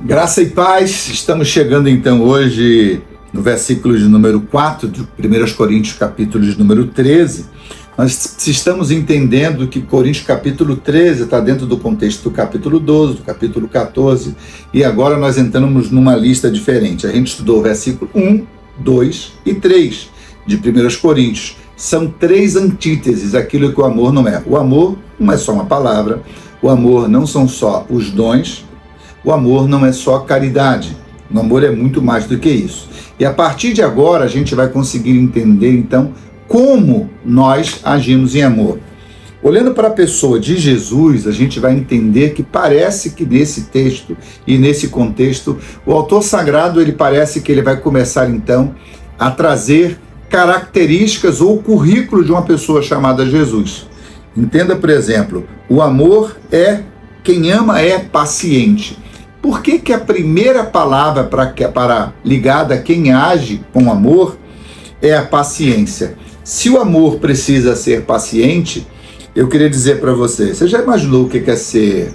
Graça e paz, estamos chegando então hoje no versículo de número 4 de 1 Coríntios capítulo de número 13. Nós estamos entendendo que Coríntios capítulo 13 está dentro do contexto do capítulo 12, do capítulo 14, e agora nós entramos numa lista diferente. A gente estudou o versículo 1, 2 e 3 de 1 Coríntios. São três antíteses, aquilo que o amor não é. O amor não é só uma palavra, o amor não são só os dons, o amor não é só caridade, o amor é muito mais do que isso. E a partir de agora a gente vai conseguir entender então como nós agimos em amor. Olhando para a pessoa de Jesus, a gente vai entender que parece que nesse texto e nesse contexto, o autor sagrado ele parece que ele vai começar então a trazer características ou currículo de uma pessoa chamada Jesus. Entenda, por exemplo, o amor é, quem ama é paciente. Por que a primeira palavra para ligada a quem age com amor é a paciência? Se o amor precisa ser paciente, eu queria dizer para você já imaginou o que é ser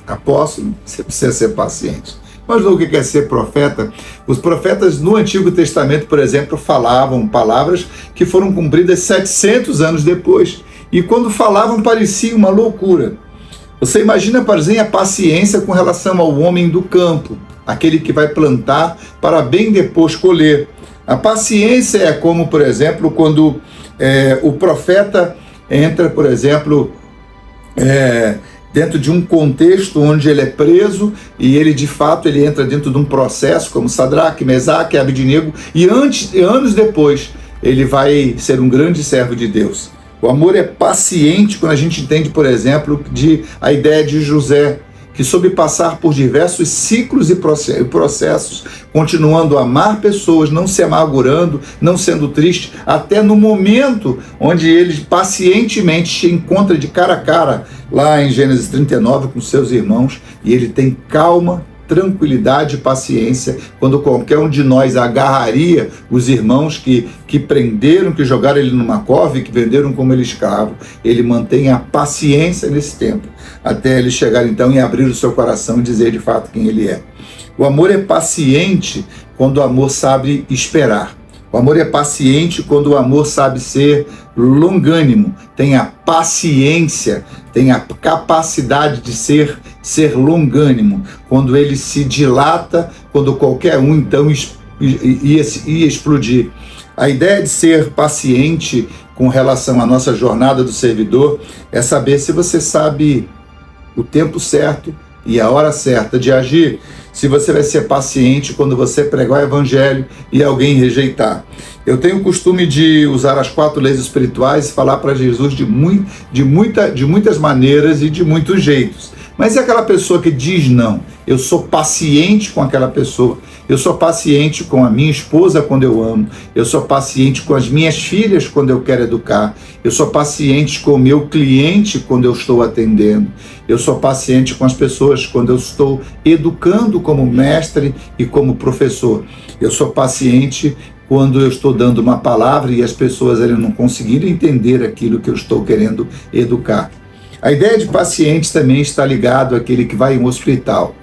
apóstolo? Você precisa ser paciente. Imaginou o que é ser profeta? Os profetas no Antigo Testamento, por exemplo, falavam palavras que foram cumpridas 700 anos depois. E quando falavam parecia uma loucura. Você imagina, por exemplo, a paciência com relação ao homem do campo, aquele que vai plantar para bem depois colher. A paciência é como, por exemplo, quando o profeta entra, por exemplo, dentro de um contexto onde ele é preso e ele, de fato, ele entra dentro de um processo como Sadraque, Mesaque, Abednego e anos depois ele vai ser um grande servo de Deus. O amor é paciente quando a gente entende, por exemplo, a ideia de José, que soube passar por diversos ciclos e processos, continuando a amar pessoas, não se amargurando, não sendo triste, até no momento onde ele pacientemente se encontra de cara a cara, lá em Gênesis 39, com seus irmãos, e ele tem calma, tranquilidade e paciência, quando qualquer um de nós agarraria os irmãos que prenderam, que jogaram ele numa cova e que venderam como ele escravo. Ele mantém a paciência nesse tempo, até ele chegar então e abrir o seu coração e dizer de fato quem ele é. O amor é paciente quando o amor sabe esperar. O amor é paciente quando o amor sabe ser longânimo, tem a paciência, tem a capacidade de ser longânimo, quando ele se dilata, quando qualquer um então ia explodir. A ideia de ser paciente com relação à nossa jornada do servidor é saber se você sabe o tempo certo e a hora certa de agir, se você vai ser paciente quando você pregar o evangelho e alguém rejeitar. Eu tenho o costume de usar as 4 leis espirituais e falar para Jesus de muitas maneiras e de muitos jeitos. Mas é aquela pessoa que diz não. Eu sou paciente com aquela pessoa. Eu sou paciente com a minha esposa quando eu amo. Eu sou paciente com as minhas filhas quando eu quero educar. Eu sou paciente com o meu cliente quando eu estou atendendo. Eu sou paciente com as pessoas quando eu estou educando como mestre e como professor. Eu sou paciente quando eu estou dando uma palavra e as pessoas não conseguiram entender aquilo que eu estou querendo educar. A ideia de paciente também está ligado àquele que vai em um hospital,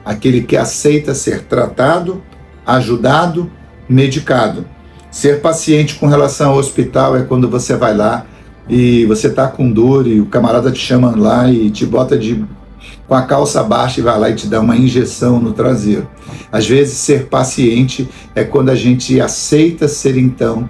aquele que aceita ser tratado, ajudado, medicado. Ser paciente com relação ao hospital é quando você vai lá e você está com dor e o camarada te chama lá e te bota com a calça baixa e vai lá e te dá uma injeção no traseiro. Às vezes ser paciente é quando a gente aceita ser então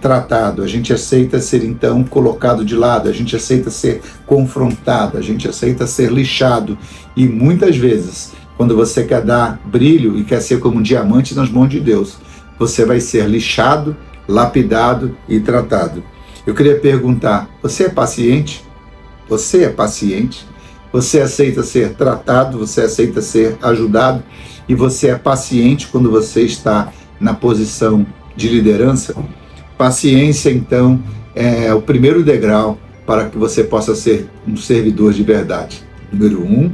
tratado, a gente aceita ser então colocado de lado, a gente aceita ser confrontado, a gente aceita ser lixado. E muitas vezes, quando você quer dar brilho e quer ser como um diamante nas mãos de Deus, você vai ser lixado, lapidado e tratado. Eu queria perguntar, você é paciente? Você é paciente? Você aceita ser tratado, você aceita ser ajudado e você é paciente quando você está na posição de liderança? Paciência, então, é o primeiro degrau para que você possa ser um servidor de verdade. Número 1,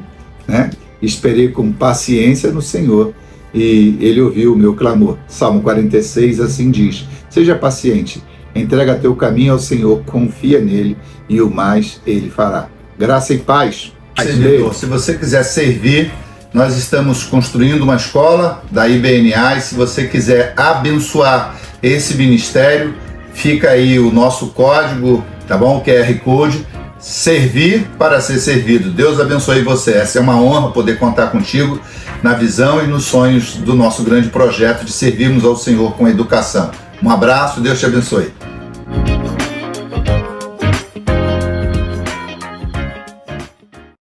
esperei com paciência no Senhor e Ele ouviu o meu clamor. Salmo 46 assim diz, seja paciente, entrega teu caminho ao Senhor, confia nele e o mais Ele fará. Graça e paz. Servidor, se você quiser servir Nós estamos construindo uma escola da IBNA e se você quiser abençoar esse ministério, fica aí o nosso código, tá bom? O QR Code, servir para ser servido. Deus abençoe você. Essa é uma honra poder contar contigo na visão e nos sonhos do nosso grande projeto de servirmos ao Senhor com educação. Um abraço, Deus te abençoe.